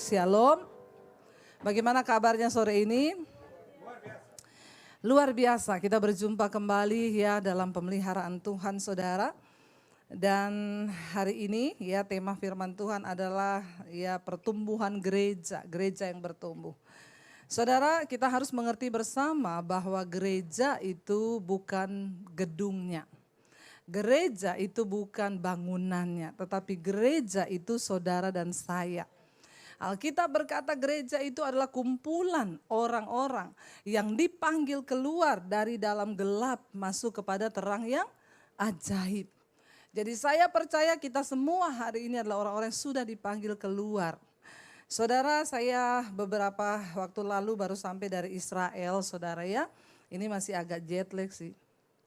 Shalom. Bagaimana kabarnya sore ini? Luar biasa. Kita berjumpa kembali ya dalam pemeliharaan Tuhan, saudara. Dan hari ini ya tema firman Tuhan adalah ya pertumbuhan gereja, gereja yang bertumbuh. Saudara, kita harus mengerti bersama bahwa gereja itu bukan gedungnya. Gereja itu bukan bangunannya, tetapi gereja itu saudara dan saya. Alkitab berkata gereja itu adalah kumpulan orang-orang yang dipanggil keluar dari dalam gelap masuk kepada terang yang ajaib. Jadi saya percaya kita semua hari ini adalah orang-orang yang sudah dipanggil keluar. Saudara, saya beberapa waktu lalu baru sampai dari Israel, saudara ya. Ini masih agak jet lag sih.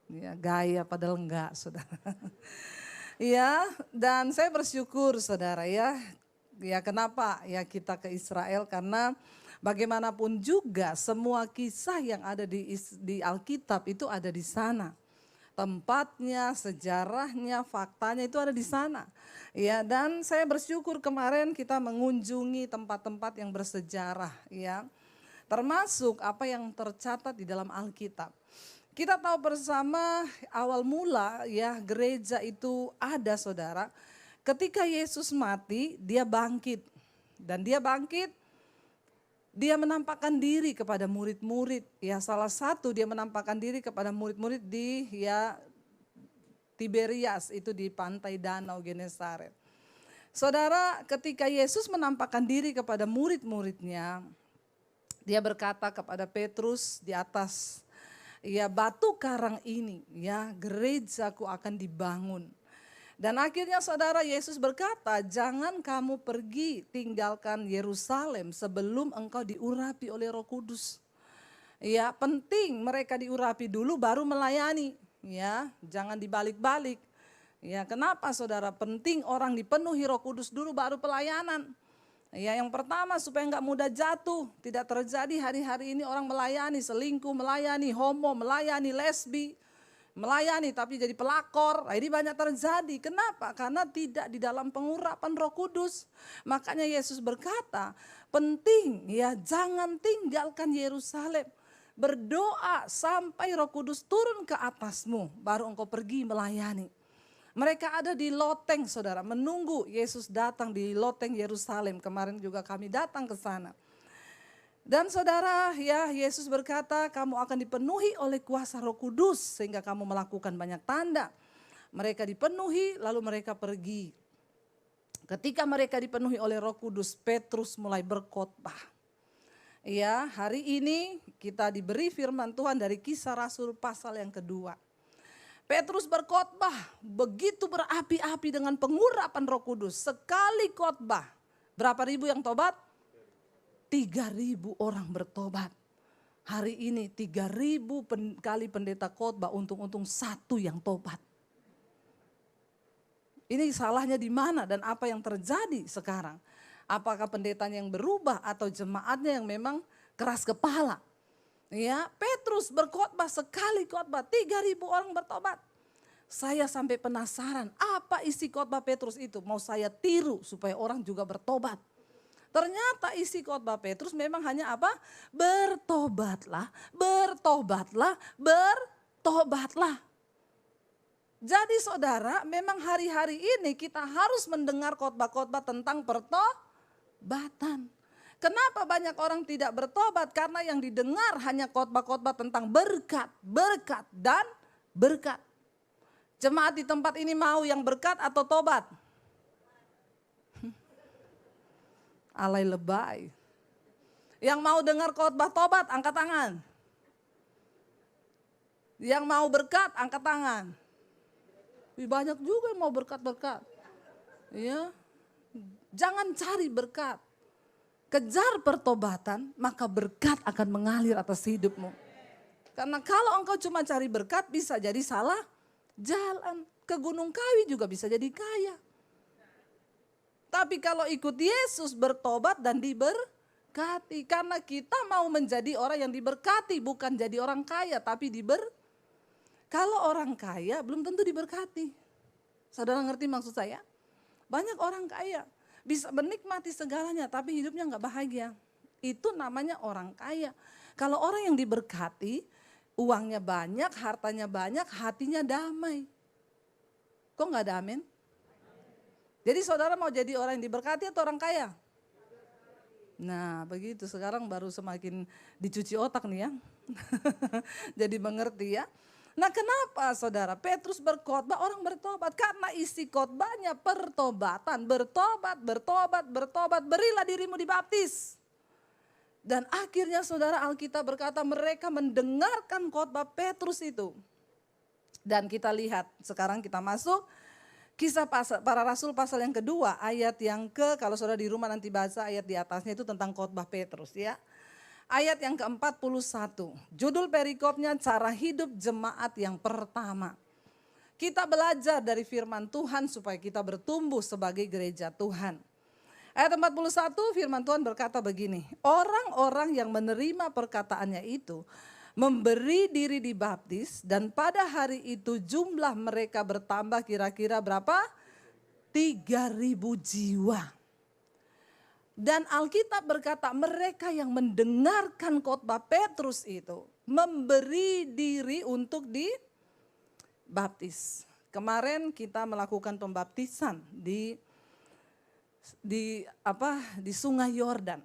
Ya, gaya padahal enggak, saudara. Ya, dan saya bersyukur saudara ya. Ya kenapa ya kita ke Israel, karena bagaimanapun juga semua kisah yang ada di Alkitab itu ada di sana. Tempatnya, sejarahnya, faktanya itu ada di sana. Ya, dan saya bersyukur kemarin kita mengunjungi tempat-tempat yang bersejarah ya. Termasuk apa yang tercatat di dalam Alkitab. Kita tahu bersama awal mula ya gereja itu ada, saudara. Ketika Yesus mati, dia bangkit. Dan dia bangkit, dia menampakkan diri kepada murid-murid. Ya, salah satu dia menampakkan diri kepada murid-murid di ya Tiberias, itu di pantai Danau Genesaret. Saudara, ketika Yesus menampakkan diri kepada murid-muridnya, dia berkata kepada Petrus di atas ya batu karang ini, ya gerejaku akan dibangun. Dan akhirnya saudara, Yesus berkata, jangan kamu pergi tinggalkan Yerusalem sebelum engkau diurapi oleh Roh Kudus. Ya, penting mereka diurapi dulu baru melayani. Ya, jangan dibalik-balik. Ya, kenapa saudara? Penting orang dipenuhi Roh Kudus dulu baru pelayanan. Ya, yang pertama supaya enggak mudah jatuh. Tidak terjadi hari-hari ini orang melayani selingkuh, melayani homo, melayani lesbi. Melayani tapi jadi pelakor, ini banyak terjadi. Kenapa? Karena tidak di dalam pengurapan Roh Kudus. Makanya Yesus berkata, penting ya jangan tinggalkan Yerusalem. Berdoa sampai Roh Kudus turun ke atasmu, baru engkau pergi melayani. Mereka ada di loteng saudara, menunggu Yesus datang di loteng Yerusalem. Kemarin juga kami datang ke sana. Dan saudara ya Yesus berkata kamu akan dipenuhi oleh kuasa Roh Kudus sehingga kamu melakukan banyak tanda. Mereka dipenuhi lalu mereka pergi. Ketika mereka dipenuhi oleh Roh Kudus, Petrus mulai berkhotbah. Ya, hari ini kita diberi firman Tuhan dari Kisah Rasul pasal yang kedua. Petrus berkhotbah begitu berapi-api dengan pengurapan Roh Kudus. Sekali khotbah, berapa ribu yang tobat? 3.000 orang bertobat. Hari ini 3.000 kali pendeta khotbah, untung-untung satu yang tobat. Ini salahnya di mana dan apa yang terjadi sekarang? Apakah pendetanya yang berubah atau jemaatnya yang memang keras kepala? Ya, Petrus berkhotbah sekali khotbah 3.000 orang bertobat. Saya sampai penasaran apa isi khotbah Petrus itu, mau saya tiru supaya orang juga bertobat. Ternyata isi khotbah Petrus memang hanya apa? Bertobatlah, bertobatlah, bertobatlah. Jadi saudara, memang hari-hari ini kita harus mendengar khotbah-khotbah tentang pertobatan. Kenapa banyak orang tidak bertobat? Karena yang didengar hanya khotbah-khotbah tentang berkat, berkat, dan berkat. Jemaat di tempat ini mau yang berkat atau tobat? Alay lebay. Yang mau dengar khotbah tobat, angkat tangan. Yang mau berkat, angkat tangan. Banyak juga yang mau berkat-berkat. Ya. Jangan cari berkat. Kejar pertobatan, maka berkat akan mengalir atas hidupmu. Karena kalau engkau cuma cari berkat, bisa jadi salah jalan. Ke Gunung Kawi juga bisa jadi kaya. Tapi kalau ikut Yesus bertobat dan diberkati. Karena kita mau menjadi orang yang diberkati. Bukan jadi orang kaya tapi Kalau orang kaya belum tentu diberkati. Saudara ngerti maksud saya? Banyak orang kaya. bisa menikmati segalanya tapi hidupnya nggak bahagia. Itu namanya orang kaya. Kalau orang yang diberkati, uangnya banyak, hartanya banyak, hatinya damai. Kok nggak ada amin? Jadi saudara mau jadi orang yang diberkati atau orang kaya? Nah begitu, sekarang baru semakin dicuci otak nih ya. Jadi mengerti ya. Nah kenapa saudara Petrus berkhotbah orang bertobat? Karena isi khotbahnya pertobatan, bertobat, bertobat, bertobat, berilah dirimu dibaptis. Dan akhirnya saudara Alkitab berkata mereka mendengarkan khotbah Petrus itu. Dan kita lihat sekarang kita masuk Kisah para Rasul pasal yang kedua ayat yang kalau saudara di rumah nanti baca ayat di atasnya itu tentang khotbah Petrus ya. Ayat yang ke-41, judul perikopnya cara hidup jemaat yang pertama. Kita belajar dari firman Tuhan supaya kita bertumbuh sebagai gereja Tuhan. Ayat 41 firman Tuhan berkata begini, orang-orang yang menerima perkataannya itu memberi diri dibaptis dan pada hari itu jumlah mereka bertambah kira-kira berapa? 3.000 jiwa. Dan Alkitab berkata mereka yang mendengarkan khotbah Petrus itu memberi diri untuk dibaptis. Kemarin kita melakukan pembaptisan di Sungai Yordan,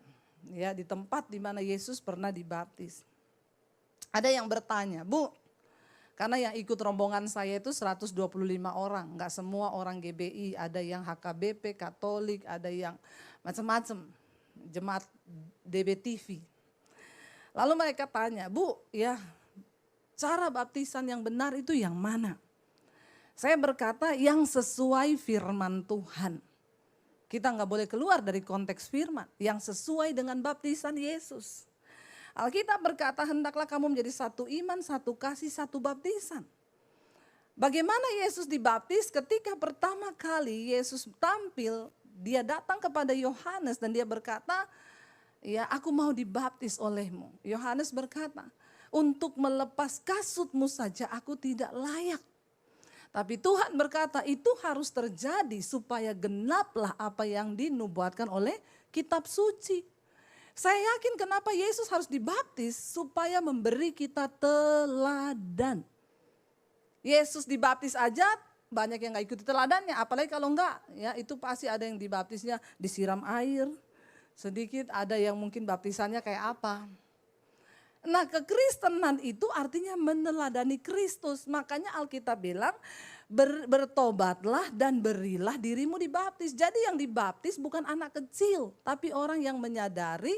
ya, di tempat di mana Yesus pernah dibaptis. Ada yang bertanya, Bu, karena yang ikut rombongan saya itu 125 orang, enggak semua orang GBI, ada yang HKBP, Katolik, ada yang macam-macam, jemaat DBTV. Lalu mereka tanya, Bu, ya cara baptisan yang benar itu yang mana? Saya berkata yang sesuai firman Tuhan. Kita enggak boleh keluar dari konteks firman, yang sesuai dengan baptisan Yesus. Alkitab berkata hendaklah kamu menjadi satu iman, satu kasih, satu baptisan. Bagaimana Yesus dibaptis? Ketika pertama kali Yesus tampil, dia datang kepada Yohanes dan dia berkata, ya aku mau dibaptis olehmu. Yohanes berkata, untuk melepas kasutmu saja aku tidak layak. Tapi Tuhan berkata itu harus terjadi supaya genaplah apa yang dinubuatkan oleh kitab suci. Saya yakin kenapa Yesus harus dibaptis supaya memberi kita teladan. Yesus dibaptis aja banyak yang gak ikuti teladannya, apalagi kalau enggak, ya itu pasti ada yang dibaptisnya disiram air, sedikit ada yang mungkin baptisannya kayak apa. Nah kekristenan itu artinya meneladani Kristus, makanya Alkitab bilang bertobatlah dan berilah dirimu dibaptis. Jadi yang dibaptis bukan anak kecil, tapi orang yang menyadari,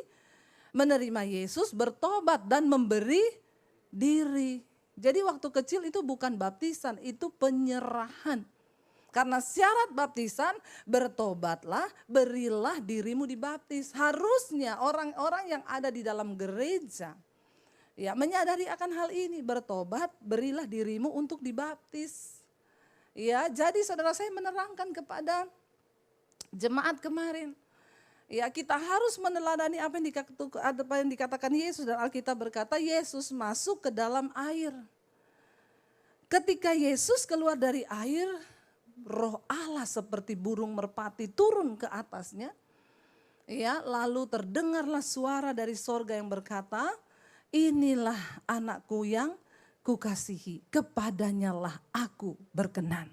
menerima Yesus, bertobat dan memberi diri. Jadi waktu kecil itu bukan baptisan, itu penyerahan. Karena syarat baptisan, bertobatlah, berilah dirimu dibaptis. Harusnya orang-orang yang ada di dalam gereja, ya menyadari akan hal ini, bertobat, berilah dirimu untuk dibaptis. Ya, jadi saudara saya menerangkan kepada jemaat kemarin, ya kita harus meneladani apa yang dikatakan Yesus, dan Alkitab berkata Yesus masuk ke dalam air. Ketika Yesus keluar dari air, Roh Allah seperti burung merpati turun ke atasnya. Ya, lalu terdengarlah suara dari sorga yang berkata, inilah anakku yang kukasihi, kepadanyalah aku berkenan.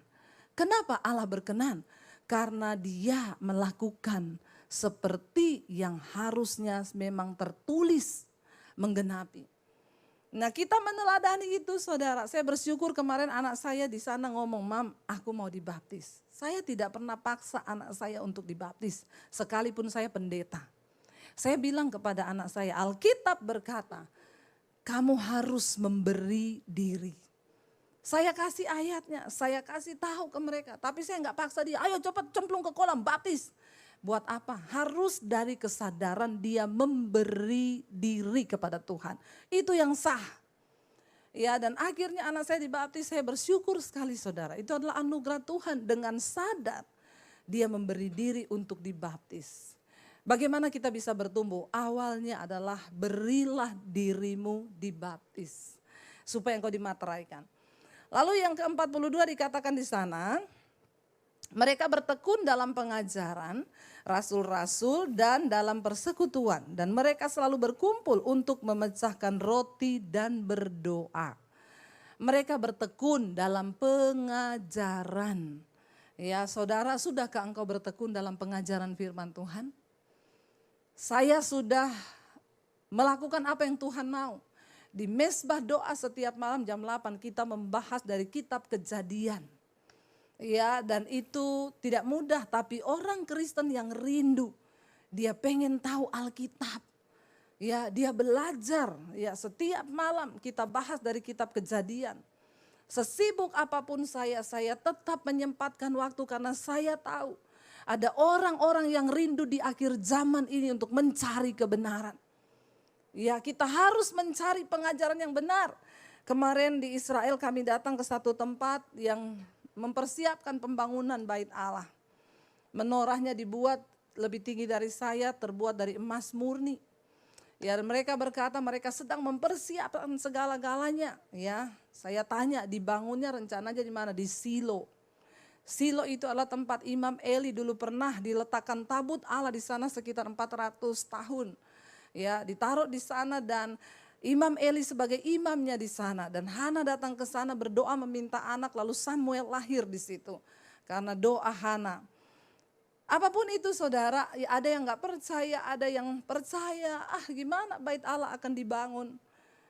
Kenapa Allah berkenan? Karena dia melakukan seperti yang harusnya memang tertulis menggenapi. Nah kita meneladani itu saudara. Saya bersyukur kemarin anak saya di sana ngomong, Mam aku mau dibaptis. Saya tidak pernah paksa anak saya untuk dibaptis, sekalipun saya pendeta. Saya bilang kepada anak saya, Alkitab berkata, kamu harus memberi diri. Saya kasih ayatnya, saya kasih tahu ke mereka. Tapi saya nggak paksa dia, ayo cepat cemplung ke kolam, baptis. Buat apa? Harus dari kesadaran dia memberi diri kepada Tuhan. Itu yang sah. Ya, dan akhirnya anak saya dibaptis, saya bersyukur sekali saudara. Itu adalah anugerah Tuhan, dengan sadar dia memberi diri untuk dibaptis. Bagaimana kita bisa bertumbuh? Awalnya adalah berilah dirimu dibaptis supaya engkau dimateraikan. Lalu yang ke-42 dikatakan di sana, Mereka bertekun dalam pengajaran rasul-rasul dan dalam persekutuan. Dan mereka selalu berkumpul untuk memecahkan roti dan berdoa. Mereka bertekun dalam pengajaran. Ya saudara, sudahkah engkau bertekun dalam pengajaran firman Tuhan? Saya sudah melakukan apa yang Tuhan mau. Di mesbah doa setiap malam jam 8 kita membahas dari kitab Kejadian. Ya, dan itu tidak mudah, tapi orang Kristen yang rindu, dia pengen tahu Alkitab. Ya, dia belajar. Ya, setiap malam kita bahas dari kitab Kejadian. Sesibuk apapun saya tetap menyempatkan waktu karena saya tahu ada orang-orang yang rindu di akhir zaman ini untuk mencari kebenaran. Ya, kita harus mencari pengajaran yang benar. Kemarin di Israel kami datang ke satu tempat yang mempersiapkan pembangunan bait Allah. Menorahnya dibuat lebih tinggi dari saya, terbuat dari emas murni. Ya, mereka berkata mereka sedang mempersiapkan segala-galanya. Ya, saya tanya dibangunnya rencananya di mana? Di Silo. Silo itu adalah tempat Imam Eli dulu pernah diletakkan tabut Allah di sana sekitar 400 tahun. Ya, ditaruh di sana dan Imam Eli sebagai imamnya di sana dan Hana datang ke sana berdoa meminta anak, lalu Samuel lahir di situ karena doa Hana. Apapun itu saudara, ya ada yang nggak percaya, ada yang percaya. Gimana bait Allah akan dibangun?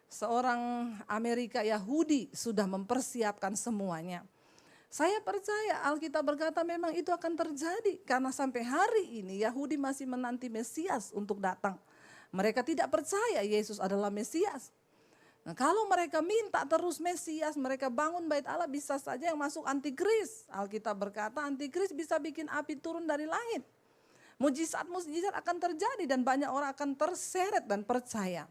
Seorang Amerika Yahudi sudah mempersiapkan semuanya. Saya percaya Alkitab berkata memang itu akan terjadi karena sampai hari ini Yahudi masih menanti Mesias untuk datang. Mereka tidak percaya Yesus adalah Mesias. Nah, kalau mereka minta terus Mesias, mereka bangun bait Allah, bisa saja yang masuk antikris. Alkitab berkata antikris bisa bikin api turun dari langit. Mujizat-mujizat akan terjadi dan banyak orang akan terseret dan percaya.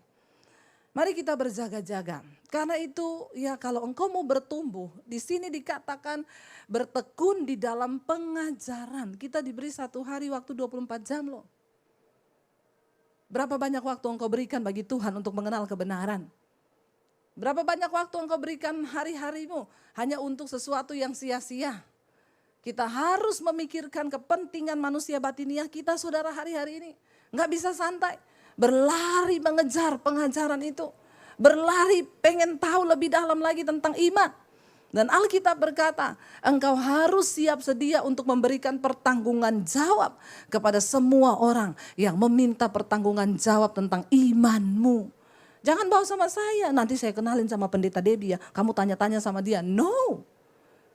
Mari kita berjaga-jaga. Karena itu ya kalau engkau mau bertumbuh, di sini dikatakan bertekun di dalam pengajaran. Kita diberi 1 hari waktu 24 jam loh. Berapa banyak waktu engkau berikan bagi Tuhan untuk mengenal kebenaran? Berapa banyak waktu engkau berikan hari-harimu hanya untuk sesuatu yang sia-sia? Kita harus memikirkan kepentingan manusia batiniah kita saudara hari-hari ini. Enggak bisa santai, berlari mengejar pengajaran itu. Berlari pengen tahu lebih dalam lagi tentang iman. Dan Alkitab berkata, engkau harus siap sedia untuk memberikan pertanggungan jawab kepada semua orang yang meminta pertanggungan jawab tentang imanmu. Jangan bawa sama saya, nanti saya kenalin sama pendeta Debbie ya, kamu tanya-tanya sama dia. No,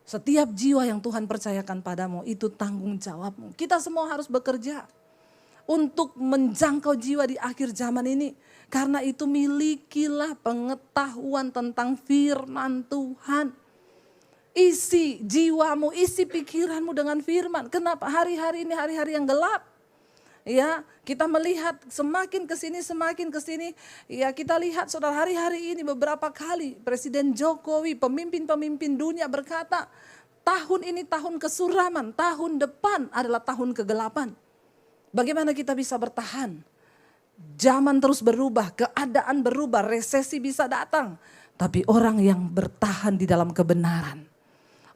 setiap jiwa yang Tuhan percayakan padamu itu tanggung jawabmu. Kita semua harus bekerja untuk menjangkau jiwa di akhir zaman ini. Karena itu milikilah pengetahuan tentang firman Tuhan. Isi jiwamu, isi pikiranmu dengan firman. Kenapa? Hari-hari ini hari-hari yang gelap. Ya, kita melihat semakin ke sini, ya kita lihat saudara hari-hari ini beberapa kali Presiden Jokowi, pemimpin-pemimpin dunia berkata, tahun ini tahun kesuraman, tahun depan adalah tahun kegelapan. Bagaimana kita bisa bertahan? Zaman terus berubah, keadaan berubah, resesi bisa datang. Tapi orang yang bertahan di dalam kebenaran,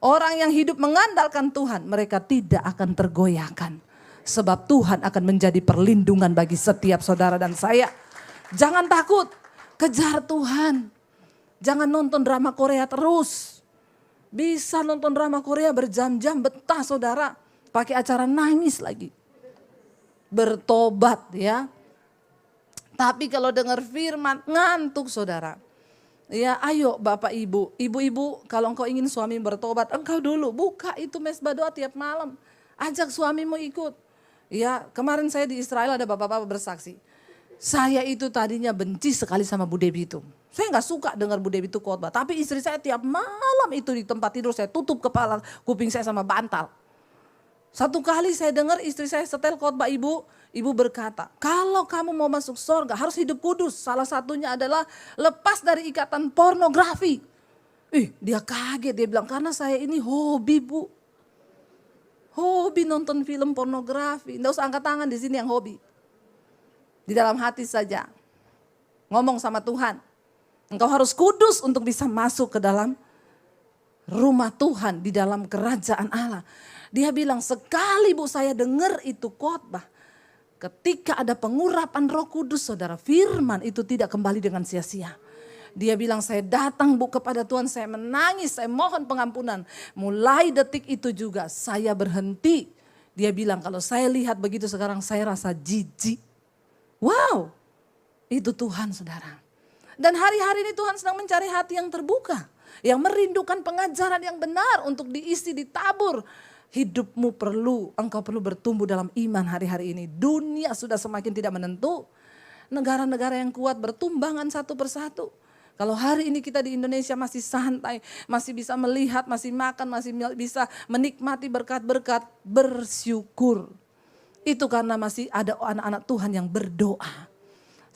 orang yang hidup mengandalkan Tuhan, mereka tidak akan tergoyahkan. Sebab Tuhan akan menjadi perlindungan bagi setiap saudara dan saya. Jangan takut, kejar Tuhan. Jangan nonton drama Korea terus. Bisa nonton drama Korea berjam-jam, betah saudara. Pakai acara nangis lagi. Bertobat ya. Tapi kalau dengar firman, ngantuk saudara. Ya ayo Bapak Ibu, ibu-ibu kalau engkau ingin suami bertobat, engkau dulu buka itu mesbah doa tiap malam. Ajak suamimu ikut. Ya kemarin saya di Israel ada bapak-bapak bersaksi. Saya itu tadinya benci sekali sama Bu Debbie itu. Saya gak suka dengar Bu Debbie itu khotbah. Tapi istri saya tiap malam itu di tempat tidur saya tutup kepala kuping saya sama bantal. Satu kali saya dengar istri saya setel khotbah ibu berkata, kalau kamu mau masuk surga harus hidup kudus. Salah satunya adalah lepas dari ikatan pornografi. Dia kaget, dia bilang karena saya ini hobi Bu. Hobi nonton film pornografi. Nggak usah angkat tangan di sini yang hobi. Di dalam hati saja. Ngomong sama Tuhan. Engkau harus kudus untuk bisa masuk ke dalam rumah Tuhan, di dalam kerajaan Allah. Dia bilang, sekali Bu saya dengar itu khotbah, ketika ada pengurapan Roh Kudus, saudara, firman itu tidak kembali dengan sia-sia. Dia bilang, saya datang Bu kepada Tuhan, saya menangis, saya mohon pengampunan. Mulai detik itu juga saya berhenti. Dia bilang, kalau saya lihat begitu sekarang saya rasa jijik. Wow, itu Tuhan, saudara. Dan hari-hari ini Tuhan sedang mencari hati yang terbuka, yang merindukan pengajaran yang benar untuk diisi, ditabur. Hidupmu engkau perlu bertumbuh dalam iman hari-hari ini. Dunia sudah semakin tidak menentu. Negara-negara yang kuat bertumbangan satu persatu. Kalau hari ini kita di Indonesia masih santai, masih bisa melihat, masih makan, masih bisa menikmati berkat-berkat, bersyukur. Itu karena masih ada anak-anak Tuhan yang berdoa.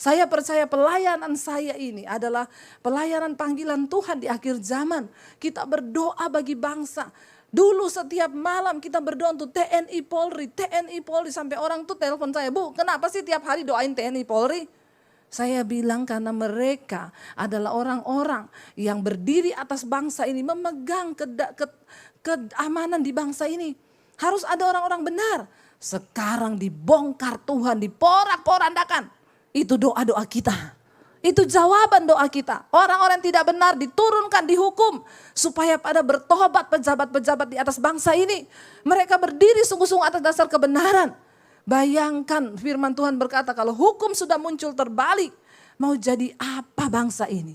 Saya percaya pelayanan saya ini adalah pelayanan panggilan Tuhan di akhir zaman. Kita berdoa bagi bangsa. Dulu setiap malam kita berdoa untuk TNI Polri sampai orang tuh telepon saya, Bu kenapa sih tiap hari doain TNI Polri? Saya bilang karena mereka adalah orang-orang yang berdiri atas bangsa ini, memegang keamanan di bangsa ini. Harus ada orang-orang benar. Sekarang dibongkar Tuhan, diporak-porandakan. Itu doa-doa kita. Itu jawaban doa kita. Orang-orang tidak benar diturunkan, dihukum. Supaya pada bertobat pejabat-pejabat di atas bangsa ini. Mereka berdiri sungguh-sungguh atas dasar kebenaran. Bayangkan firman Tuhan berkata kalau hukum sudah muncul terbalik. Mau jadi apa bangsa ini?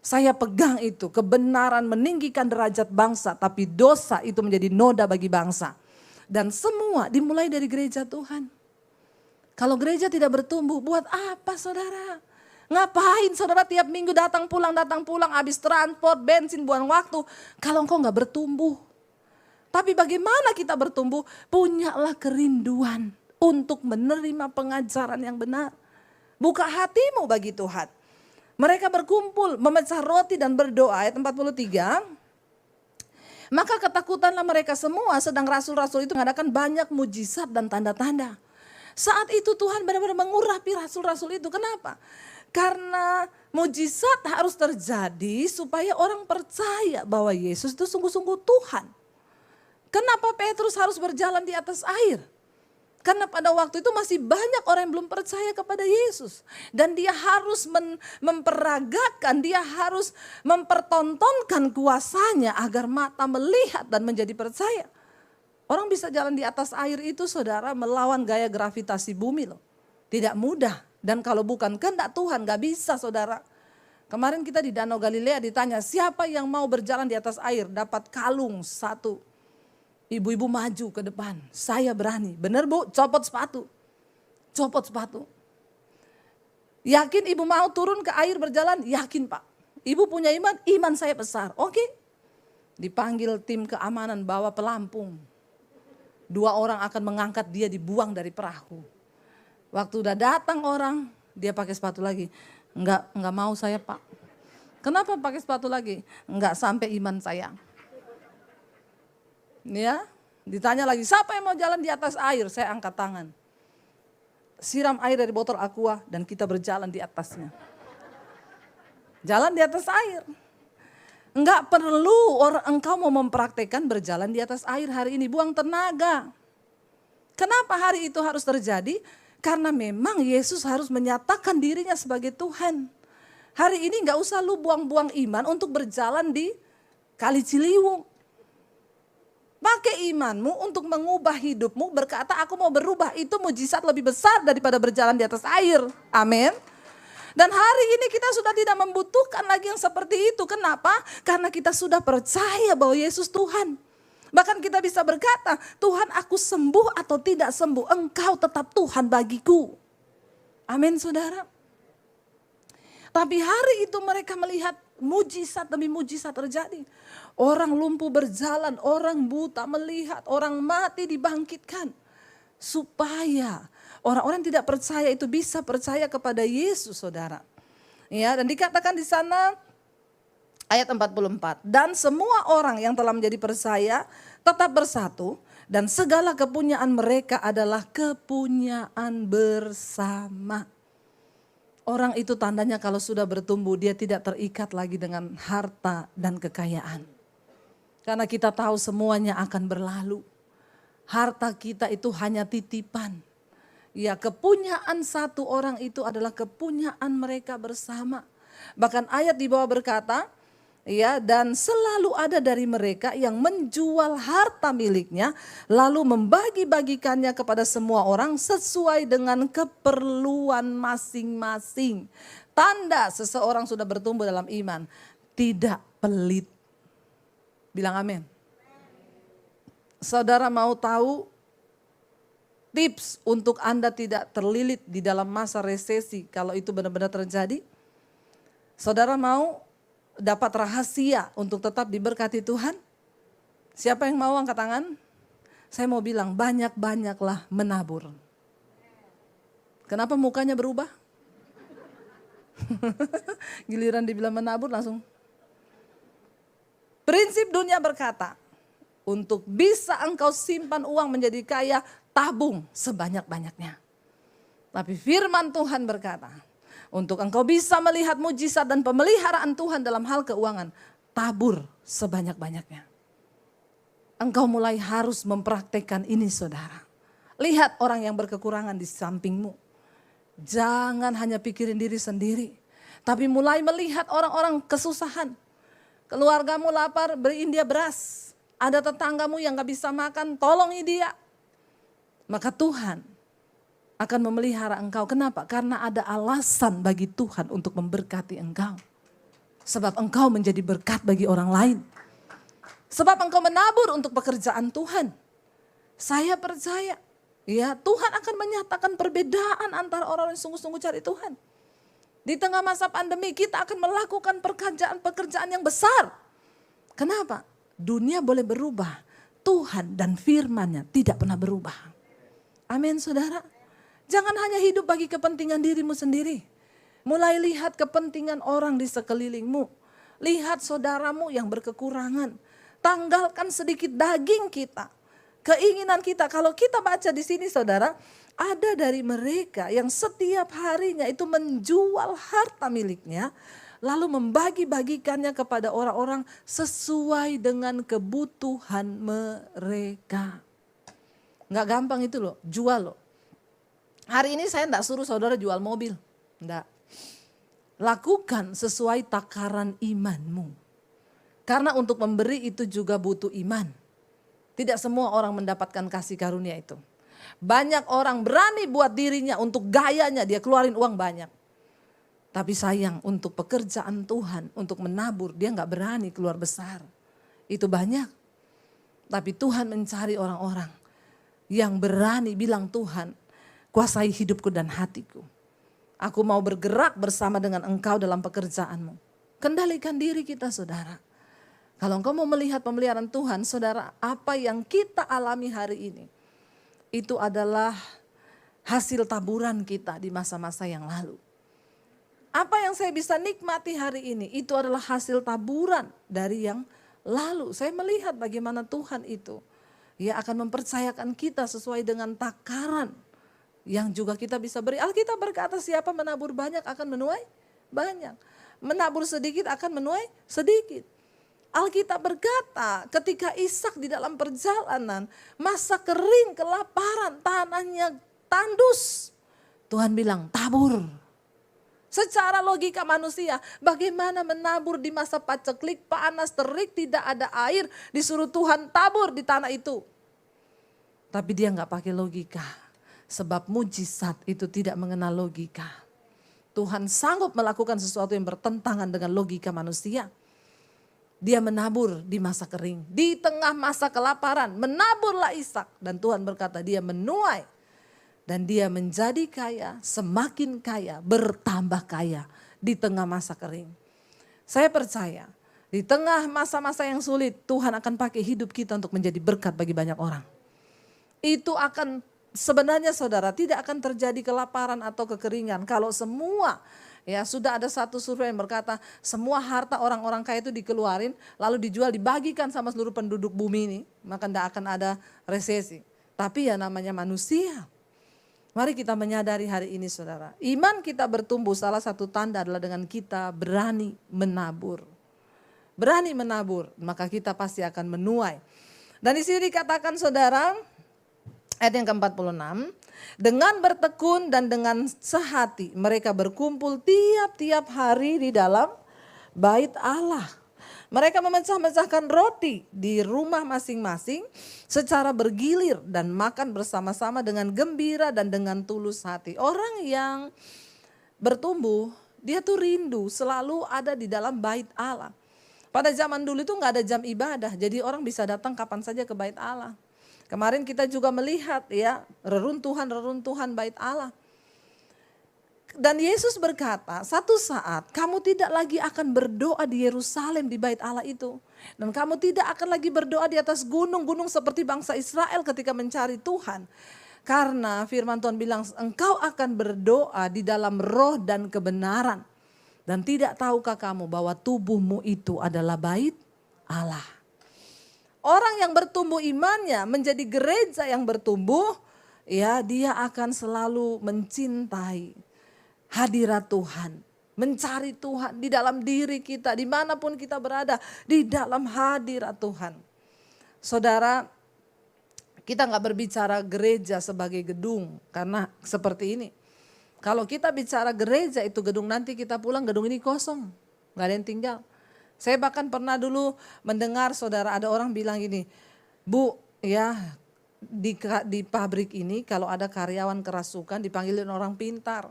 Saya pegang itu, kebenaran meninggikan derajat bangsa. Tapi dosa itu menjadi noda bagi bangsa. Dan semua dimulai dari gereja Tuhan. Kalau gereja tidak bertumbuh, buat apa saudara? Ngapain saudara tiap minggu datang pulang, habis transport, bensin, buang waktu. Kalau engkau gak bertumbuh. Tapi bagaimana kita bertumbuh? Punyalah kerinduan untuk menerima pengajaran yang benar. Buka hatimu bagi Tuhan. Mereka berkumpul, memecah roti dan berdoa. Ayat 43. Maka ketakutanlah mereka semua, sedang rasul-rasul itu mengadakan banyak mujizat dan tanda-tanda. Saat itu Tuhan benar-benar mengurapi rasul-rasul itu. Kenapa? Karena mujizat harus terjadi supaya orang percaya bahwa Yesus itu sungguh-sungguh Tuhan. Kenapa Petrus harus berjalan di atas air? Karena pada waktu itu masih banyak orang yang belum percaya kepada Yesus. Dan dia harus memperagakan, dia harus mempertontonkan kuasanya agar mata melihat dan menjadi percaya. Orang bisa jalan di atas air itu saudara melawan gaya gravitasi bumi loh. Tidak mudah. Dan kalau bukan kehendak Tuhan gak bisa saudara. Kemarin kita di Danau Galilea ditanya siapa yang mau berjalan di atas air dapat kalung satu. Ibu-ibu maju ke depan. Saya berani. Benar Bu? Copot sepatu. Copot sepatu. Yakin ibu mau turun ke air berjalan? Yakin Pak. Ibu punya iman? Iman saya besar. Oke. Dipanggil tim keamanan bawa pelampung. 2 orang akan mengangkat dia dibuang dari perahu. Waktu udah datang orang, dia pakai sepatu lagi. Enggak mau saya Pak. Kenapa pakai sepatu lagi? Enggak sampai iman saya. Ya, ditanya lagi, siapa yang mau jalan di atas air? Saya angkat tangan. Siram air dari botol aqua dan kita berjalan di atasnya. Jalan di atas air. Enggak perlu engkau mau mempraktekkan berjalan di atas air hari ini, buang tenaga. Kenapa hari itu harus terjadi? Karena memang Yesus harus menyatakan dirinya sebagai Tuhan. Hari ini gak usah lu buang-buang iman untuk berjalan di Kali Ciliwung. Pakai imanmu untuk mengubah hidupmu, berkata aku mau berubah. Itu mujizat lebih besar daripada berjalan di atas air. Amin. Dan hari ini kita sudah tidak membutuhkan lagi yang seperti itu. Kenapa? Karena kita sudah percaya bahwa Yesus Tuhan. Bahkan kita bisa berkata, Tuhan aku sembuh atau tidak sembuh, Engkau tetap Tuhan bagiku. Amin saudara. Tapi hari itu mereka melihat mujizat demi mujizat terjadi. Orang lumpuh berjalan, orang buta melihat, orang mati dibangkitkan. Supaya orang-orang yang tidak percaya itu bisa percaya kepada Yesus saudara. Ya, dan dikatakan di sana ayat 44. Dan semua orang yang telah menjadi percaya tetap bersatu. Dan segala kepunyaan mereka adalah kepunyaan bersama. Orang itu tandanya kalau sudah bertumbuh dia tidak terikat lagi dengan harta dan kekayaan. Karena kita tahu semuanya akan berlalu. Harta kita itu hanya titipan. Ya, kepunyaan satu orang itu adalah kepunyaan mereka bersama. Bahkan ayat di bawah berkata, ya, dan selalu ada dari mereka yang menjual harta miliknya lalu membagi-bagikannya kepada semua orang sesuai dengan keperluan masing-masing. Tanda seseorang sudah bertumbuh dalam iman, tidak pelit. Bilang amin. Saudara mau tahu tips untuk Anda tidak terlilit di dalam masa resesi kalau itu benar-benar terjadi? Saudara mau dapat rahasia untuk tetap diberkati Tuhan? Siapa yang mau angkat tangan? Saya mau bilang banyak-banyaklah menabur. Kenapa mukanya berubah? Giliran dibilang menabur langsung. Prinsip dunia berkata, untuk bisa engkau simpan uang menjadi kaya, tabung sebanyak-banyaknya. Tapi firman Tuhan berkata, untuk engkau bisa melihat mujizat dan pemeliharaan Tuhan dalam hal keuangan, tabur sebanyak-banyaknya. Engkau mulai harus mempraktekkan ini, saudara. Lihat orang yang berkekurangan di sampingmu. Jangan hanya pikirin diri sendiri, tapi mulai melihat orang-orang kesusahan. Keluargamu lapar, beriin dia beras. Ada tetanggamu yang gak bisa makan, tolongi dia. Maka Tuhan akan memelihara engkau. Kenapa? Karena ada alasan bagi Tuhan untuk memberkati engkau. Sebab engkau menjadi berkat bagi orang lain. Sebab engkau menabur untuk pekerjaan Tuhan. Saya percaya, ya, Tuhan akan menyatakan perbedaan antara orang yang sungguh-sungguh cari Tuhan. Di tengah masa pandemi kita akan melakukan pekerjaan yang besar. Kenapa? Dunia boleh berubah, Tuhan dan firman-Nya tidak pernah berubah. Amin, saudara. Jangan hanya hidup bagi kepentingan dirimu sendiri. Mulai lihat kepentingan orang di sekelilingmu. Lihat saudaramu yang berkekurangan. Tanggalkan sedikit daging kita. Keinginan kita, kalau kita baca di sini saudara, ada dari mereka yang setiap harinya itu menjual harta miliknya, lalu membagi-bagikannya kepada orang-orang sesuai dengan kebutuhan mereka. Nggak gampang itu loh, jual loh. Hari ini saya enggak suruh saudara jual mobil, enggak. Lakukan sesuai takaran imanmu. Karena untuk memberi itu juga butuh iman. Tidak semua orang mendapatkan kasih karunia itu. Banyak orang berani buat dirinya untuk gayanya dia keluarin uang banyak. Tapi sayang untuk pekerjaan Tuhan, untuk menabur dia gak berani keluar besar. Itu banyak. Tapi Tuhan mencari orang-orang yang berani bilang, Tuhan kuasai hidupku dan hatiku. Aku mau bergerak bersama dengan engkau dalam pekerjaanmu. Kendalikan diri kita, saudara. Kalau engkau mau melihat pemeliharaan Tuhan, saudara, apa yang kita alami hari ini, itu adalah hasil taburan kita di masa-masa yang lalu. Apa yang saya bisa nikmati hari ini, itu adalah hasil taburan dari yang lalu. Saya melihat bagaimana Tuhan itu, ya, akan mempercayakan kita sesuai dengan takaran yang juga kita bisa beri. Alkitab berkata siapa menabur banyak akan menuai banyak. Menabur sedikit akan menuai sedikit. Alkitab berkata ketika Ishak di dalam perjalanan, masa kering, kelaparan, tanahnya tandus. Tuhan bilang tabur. Secara logika manusia, bagaimana menabur di masa paceklik, panas, terik, tidak ada air, disuruh Tuhan tabur di tanah itu. Tapi dia gak pakai logika, sebab mujizat itu tidak mengenal logika. Tuhan sanggup melakukan sesuatu yang bertentangan dengan logika manusia. Dia menabur di masa kering, di tengah masa kelaparan, menaburlah Ishak. Dan Tuhan berkata dia menuai. Dan dia menjadi kaya, semakin kaya, bertambah kaya di tengah masa kering. Saya percaya di tengah masa-masa yang sulit Tuhan akan pakai hidup kita untuk menjadi berkat bagi banyak orang. Itu akan sebenarnya saudara tidak akan terjadi kelaparan atau kekeringan kalau semua, ya, sudah ada satu survei yang berkata semua harta orang-orang kaya itu dikeluarin lalu dijual dibagikan sama seluruh penduduk bumi ini, maka tidak akan ada resesi. Tapi ya namanya manusia. Mari kita menyadari hari ini saudara, iman kita bertumbuh salah satu tanda adalah dengan kita berani menabur. berani menabur, maka kita pasti akan menuai. Dan di sini dikatakan saudara, ayat yang ke-46, dengan bertekun dan dengan sehati mereka berkumpul tiap-tiap hari di dalam bait Allah. Mereka memecah-mecahkan roti di rumah masing-masing secara bergilir dan makan bersama-sama dengan gembira dan dengan tulus hati. Orang yang bertumbuh, dia tuh rindu selalu ada di dalam bait Allah. Pada zaman dulu itu nggak ada jam ibadah, jadi orang bisa datang kapan saja ke bait Allah. Kemarin kita juga melihat ya reruntuhan bait Allah. Dan Yesus berkata, satu saat kamu tidak lagi akan berdoa di Yerusalem di bait Allah itu. Dan kamu tidak akan lagi berdoa di atas gunung-gunung seperti bangsa Israel ketika mencari Tuhan. Karena firman Tuhan bilang, engkau akan berdoa di dalam roh dan kebenaran. Dan tidak tahukah kamu bahwa tubuhmu itu adalah bait Allah. Orang yang bertumbuh imannya menjadi gereja yang bertumbuh, ya dia akan selalu mencintai hadirat Tuhan, mencari Tuhan di dalam diri kita, dimanapun kita berada, di dalam hadirat Tuhan. Saudara, kita nggak berbicara gereja sebagai gedung, karena seperti ini. Kalau kita bicara gereja itu gedung, nanti kita pulang gedung ini kosong, nggak ada yang tinggal. Saya bahkan pernah dulu mendengar saudara ada orang bilang gini, Bu ya di pabrik ini kalau ada karyawan kerasukan dipanggilin orang pintar.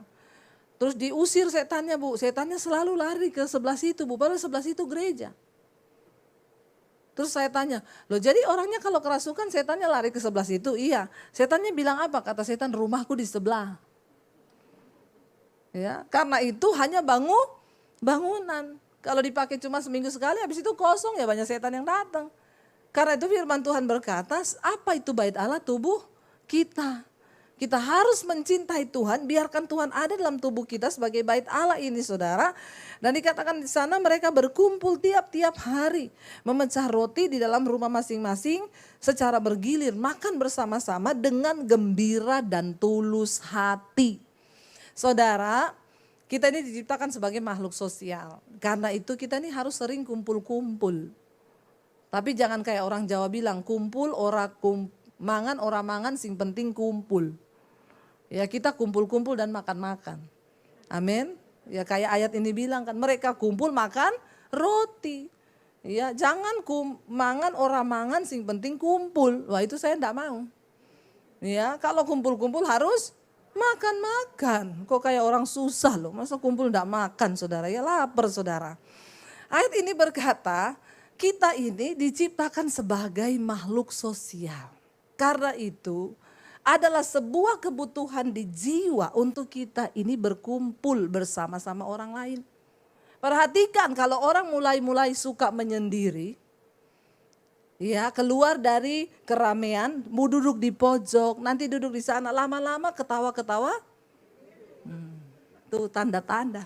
Terus diusir setannya Bu, setannya selalu lari ke sebelah situ Bu, padahal sebelah situ gereja. Terus saya tanya, loh jadi orangnya kalau kerasukan setannya lari ke sebelah situ? Iya, setannya bilang apa? Kata setan, rumahku di sebelah. Ya, karena itu hanya bangunan. Kalau dipakai cuma seminggu sekali, habis itu kosong ya banyak setan yang datang. Karena itu firman Tuhan berkata, apa itu bait Allah? Tubuh kita. Kita harus mencintai Tuhan, biarkan Tuhan ada dalam tubuh kita sebagai bait Allah ini saudara. Dan dikatakan di sana mereka berkumpul tiap-tiap hari. Memecah roti di dalam rumah masing-masing secara bergilir. Makan bersama-sama dengan gembira dan tulus hati. Saudara, kita ini diciptakan sebagai makhluk sosial. Karena itu kita ini harus sering kumpul-kumpul. Tapi jangan kayak orang Jawa bilang, kumpul mangan ora mangan sing penting kumpul. Ya kita kumpul-kumpul dan makan-makan. Amin. Ya kayak ayat ini bilang kan, mereka kumpul makan roti. Ya jangan mangan ora mangan sing penting kumpul. Wah itu saya enggak mau. Ya kalau kumpul-kumpul harus makan-makan. Kok kayak orang susah loh, masa kumpul enggak makan saudara, ya lapar saudara. Ayat ini berkata, kita ini diciptakan sebagai makhluk sosial. Karena itu adalah sebuah kebutuhan di jiwa untuk kita ini berkumpul bersama-sama orang lain. Perhatikan kalau orang mulai suka menyendiri, ya keluar dari keramaian, mau duduk di pojok, nanti duduk di sana, lama-lama ketawa-ketawa, itu tanda-tanda.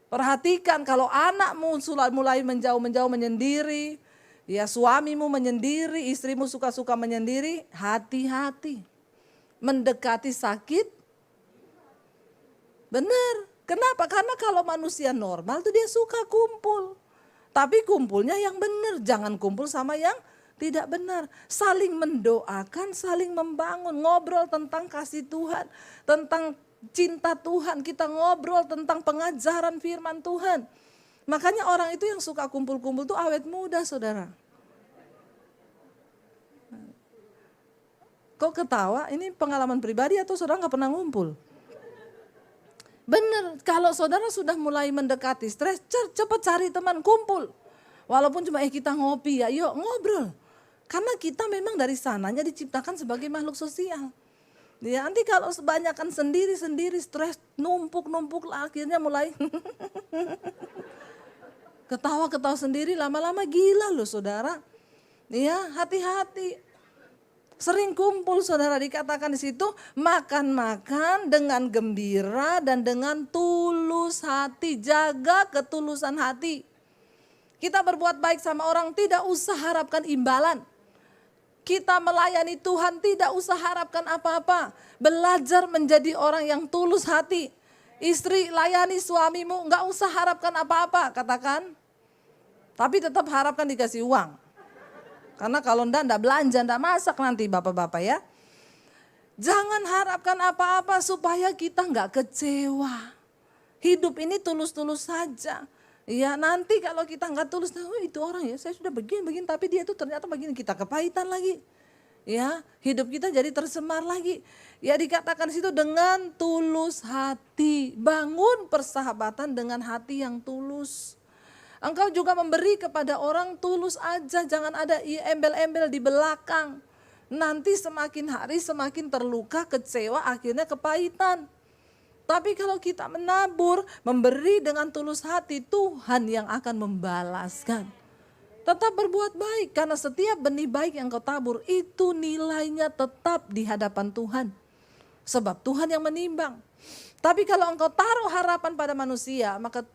Perhatikan kalau anakmu mulai menjauh menyendiri, ya suamimu menyendiri, istrimu suka-suka menyendiri, hati-hati. Mendekati sakit, benar. Kenapa? Karena kalau manusia normal tuh dia suka kumpul. Tapi kumpulnya yang benar, jangan kumpul sama yang tidak benar. Saling mendoakan, saling membangun, ngobrol tentang kasih Tuhan, tentang cinta Tuhan, kita ngobrol tentang pengajaran firman Tuhan. Makanya orang itu yang suka kumpul-kumpul tuh awet muda saudara. Kok ketawa? Ini pengalaman pribadi atau saudara gak pernah ngumpul? Bener, kalau saudara sudah mulai mendekati stres, cepat cari teman kumpul. Walaupun cuma kita ngopi ya, yuk ngobrol. Karena kita memang dari sananya diciptakan sebagai makhluk sosial. Ya, nanti kalau sebanyakan sendiri-sendiri stres numpuk akhirnya mulai ketawa-ketawa sendiri lama-lama gila loh saudara. Ya, hati-hati. Sering kumpul saudara, dikatakan di situ makan-makan dengan gembira dan dengan tulus hati. Jaga ketulusan hati. Kita berbuat baik sama orang tidak usah harapkan imbalan. Kita melayani Tuhan tidak usah harapkan apa-apa. Belajar menjadi orang yang tulus hati. Istri layani suamimu, enggak usah harapkan apa-apa, katakan. Tapi tetap harapkan dikasih uang. Karena kalau enggak belanja, enggak masak nanti bapak-bapak ya. Jangan harapkan apa-apa supaya kita enggak kecewa. Hidup ini tulus-tulus saja. Ya nanti kalau kita enggak tulus, oh itu orang ya saya sudah begini, tapi dia itu ternyata begini, kita kepahitan lagi. Ya hidup kita jadi tercemar lagi. Ya dikatakan situ dengan tulus hati. Bangun persahabatan dengan hati yang tulus. Engkau juga memberi kepada orang tulus aja, jangan ada embel-embel di belakang. Nanti semakin hari semakin terluka, kecewa, akhirnya kepahitan. Tapi kalau kita menabur, memberi dengan tulus hati, Tuhan yang akan membalaskan. Tetap berbuat baik, karena setiap benih baik yang kau tabur, itu nilainya tetap di hadapan Tuhan. Sebab Tuhan yang menimbang. Tapi kalau engkau taruh harapan pada manusia, maka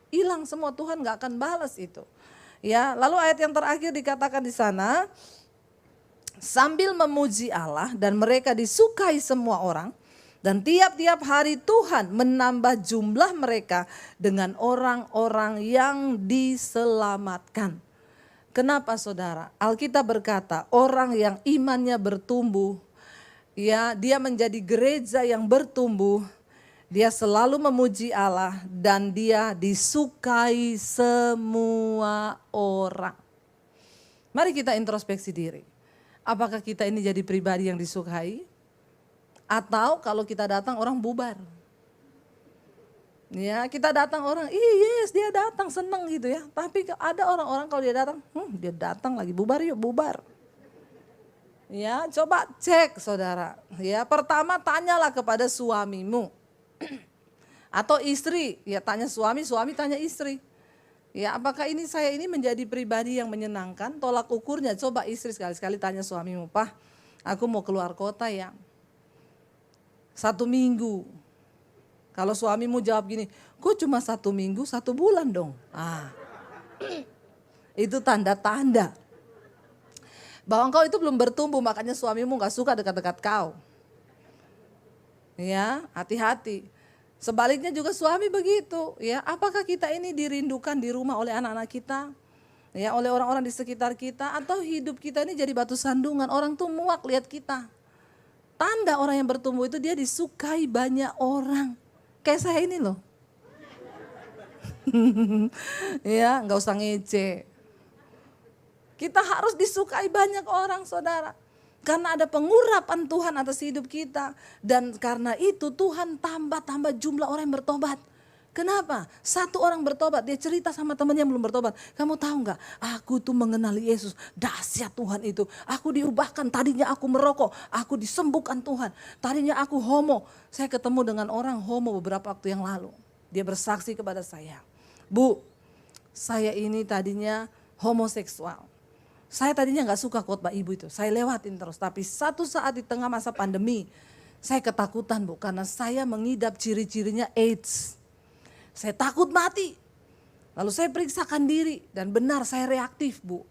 hilang semua, Tuhan gak akan balas itu. Ya, lalu ayat yang terakhir dikatakan di sana, sambil memuji Allah dan mereka disukai semua orang, dan tiap-tiap hari Tuhan menambah jumlah mereka dengan orang-orang yang diselamatkan. Kenapa saudara? Alkitab berkata orang yang imannya bertumbuh, ya dia menjadi gereja yang bertumbuh. Dia selalu memuji Allah dan dia disukai semua orang. Mari kita introspeksi diri. Apakah kita ini jadi pribadi yang disukai? Atau kalau kita datang orang bubar? Ya kita datang orang, yes dia datang seneng gitu ya. Tapi ada orang-orang kalau dia datang lagi bubar yuk bubar. Ya coba cek saudara. Ya pertama tanyalah kepada suamimu. Atau istri, ya tanya suami, suami tanya istri. Ya apakah saya ini menjadi pribadi yang menyenangkan? Tolak ukurnya, coba istri sekali-sekali tanya suamimu, Pak aku mau keluar kota ya 1 minggu. Kalau suamimu jawab gini, kok cuma 1 minggu, 1 bulan dong. Itu tanda-tanda bahwa engkau itu belum bertumbuh, makanya suamimu gak suka dekat-dekat kau. Ya, hati-hati. Sebaliknya juga suami begitu, ya. Apakah kita ini dirindukan di rumah oleh anak-anak kita? Ya, oleh orang-orang di sekitar kita, atau hidup kita ini jadi batu sandungan, orang tuh muak lihat kita. Tanda orang yang bertumbuh itu dia disukai banyak orang. Kayak saya ini loh. Ya, enggak usah ngece. Kita harus disukai banyak orang, saudara. Karena ada pengurapan Tuhan atas hidup kita. Dan karena itu Tuhan tambah jumlah orang yang bertobat. Kenapa? 1 orang bertobat, dia cerita sama temannya yang belum bertobat. Kamu tahu gak, aku tuh mengenali Yesus, dahsyat Tuhan itu. Aku diubahkan, tadinya aku merokok, aku disembuhkan Tuhan. Tadinya aku homo, saya ketemu dengan orang homo beberapa waktu yang lalu. Dia bersaksi kepada saya, Bu, saya ini tadinya homoseksual. Saya tadinya gak suka khotbah ibu itu, saya lewatin terus. Tapi satu saat di tengah masa pandemi, saya ketakutan Bu, karena saya mengidap ciri-cirinya AIDS. Saya takut mati. Lalu saya periksakan diri dan benar saya reaktif Bu.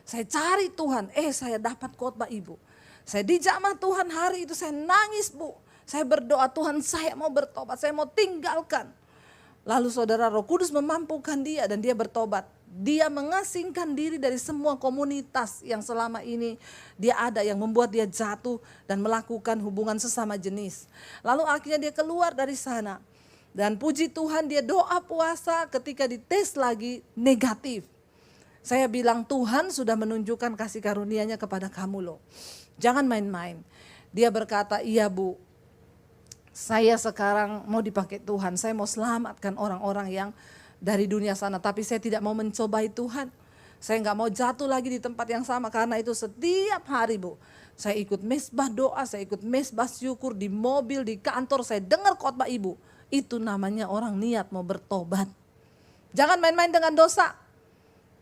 Saya cari Tuhan, saya dapat khotbah ibu. Saya di jamaah Tuhan hari itu saya nangis Bu. Saya berdoa Tuhan saya mau bertobat, saya mau tinggalkan. Lalu saudara Roh Kudus memampukan dia dan dia bertobat. Dia mengasingkan diri dari semua komunitas yang selama ini dia ada yang membuat dia jatuh dan melakukan hubungan sesama jenis. Lalu akhirnya dia keluar dari sana. Dan puji Tuhan dia doa puasa ketika dites lagi negatif. Saya bilang Tuhan sudah menunjukkan kasih karunia-Nya kepada kamu loh. Jangan main-main. Dia berkata, iya Bu, saya sekarang mau dipakai Tuhan. Saya mau selamatkan orang-orang yang dari dunia sana, tapi saya tidak mau mencobai Tuhan. Saya gak mau jatuh lagi di tempat yang sama, karena itu setiap hari Bu, saya ikut mesbah doa, saya ikut mesbah syukur di mobil, di kantor, saya dengar khotbah ibu. Itu namanya orang niat mau bertobat. Jangan main-main dengan dosa.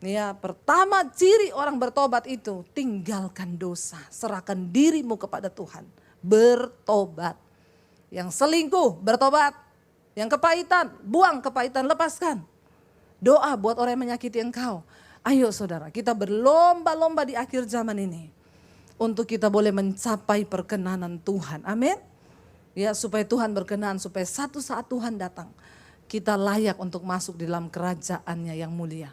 Ya, pertama ciri orang bertobat itu, tinggalkan dosa, serahkan dirimu kepada Tuhan, bertobat. Yang selingkuh, bertobat. Yang kepahitan, buang kepahitan, lepaskan. Doa buat orang yang menyakiti engkau. Ayo saudara, kita berlomba-lomba di akhir zaman ini. Untuk kita boleh mencapai perkenanan Tuhan. Amin. Ya, supaya Tuhan berkenan, supaya satu saat Tuhan datang. Kita layak untuk masuk di dalam kerajaannya yang mulia.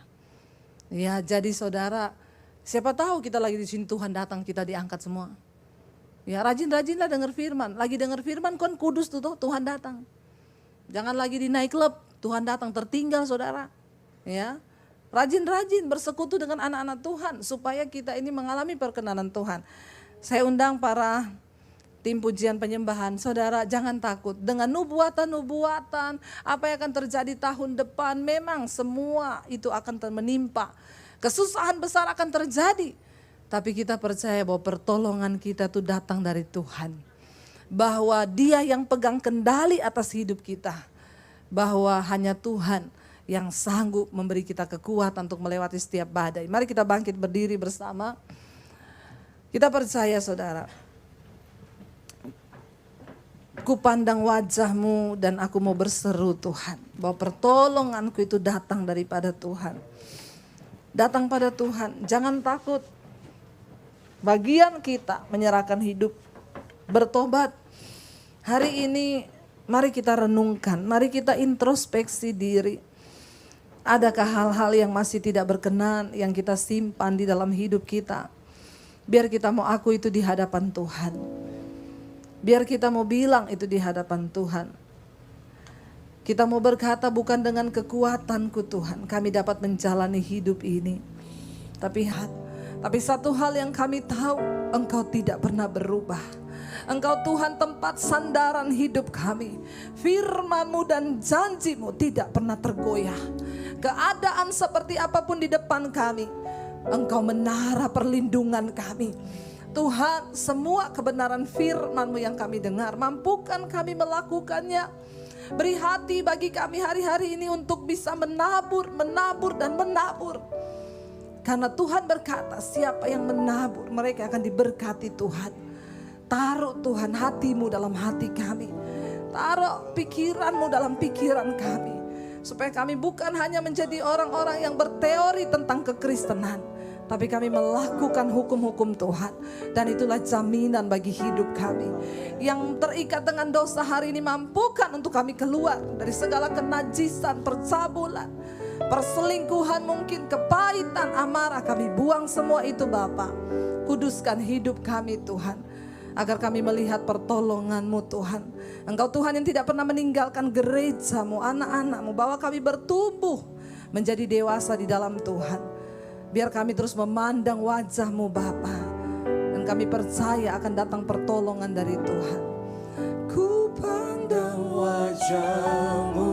Ya, jadi saudara, siapa tahu kita lagi di sini Tuhan datang, kita diangkat semua. Ya, rajin-rajinlah dengar firman. Lagi dengar firman kan kudus tuh Tuhan datang. Jangan lagi di night club, Tuhan datang tertinggal saudara. Ya, rajin-rajin bersekutu dengan anak-anak Tuhan supaya kita ini mengalami perkenanan Tuhan. Saya undang para tim pujian penyembahan, saudara jangan takut dengan nubuatan-nubuatan apa yang akan terjadi tahun depan. Memang semua itu akan menimpa, kesusahan besar akan terjadi. Tapi kita percaya bahwa pertolongan kita itu datang dari Tuhan. Bahwa Dia yang pegang kendali atas hidup kita. Bahwa hanya Tuhan yang sanggup memberi kita kekuatan untuk melewati setiap badai. Mari kita bangkit berdiri bersama. Kita percaya saudara. Ku pandang wajah-Mu dan aku mau berseru Tuhan. Bahwa pertolonganku itu datang daripada Tuhan. Datang pada Tuhan, jangan takut. Bagian kita menyerahkan hidup, bertobat. Hari ini mari kita renungkan, mari kita introspeksi diri. Adakah hal-hal yang masih tidak berkenan yang kita simpan di dalam hidup kita? Biar kita mau aku itu di hadapan Tuhan. Biar kita mau bilang itu di hadapan Tuhan. Kita mau berkata bukan dengan kekuatanku Tuhan kami dapat menjalani hidup ini. Tapi satu hal yang kami tahu, Engkau tidak pernah berubah. Engkau Tuhan tempat sandaran hidup kami. Firman-Mu dan janji-Mu tidak pernah tergoyah. Keadaan seperti apapun di depan kami, Engkau menara perlindungan kami. Tuhan, semua kebenaran firman-Mu yang kami dengar, mampukan kami melakukannya. Beri hati bagi kami hari-hari ini untuk bisa menabur dan menabur. Karena Tuhan berkata siapa yang menabur mereka akan diberkati Tuhan. Taruh Tuhan hati-Mu dalam hati kami. Taruh pikiran-Mu dalam pikiran kami. Supaya kami bukan hanya menjadi orang-orang yang berteori tentang kekristenan. Tapi kami melakukan hukum-hukum Tuhan. Dan itulah jaminan bagi hidup kami. Yang terikat dengan dosa hari ini mampukan untuk kami keluar dari segala kenajisan, percabulan, perselingkuhan mungkin, kepahitan, amarah. Kami buang semua itu Bapa. Kuduskan hidup kami Tuhan. Agar kami melihat pertolongan-Mu Tuhan. Engkau Tuhan yang tidak pernah meninggalkan gereja-Mu, anak-anak-Mu. Bahwa kami bertumbuh menjadi dewasa di dalam Tuhan. Biar kami terus memandang wajah-Mu Bapa. Dan kami percaya akan datang pertolongan dari Tuhan. Ku pandang wajah-Mu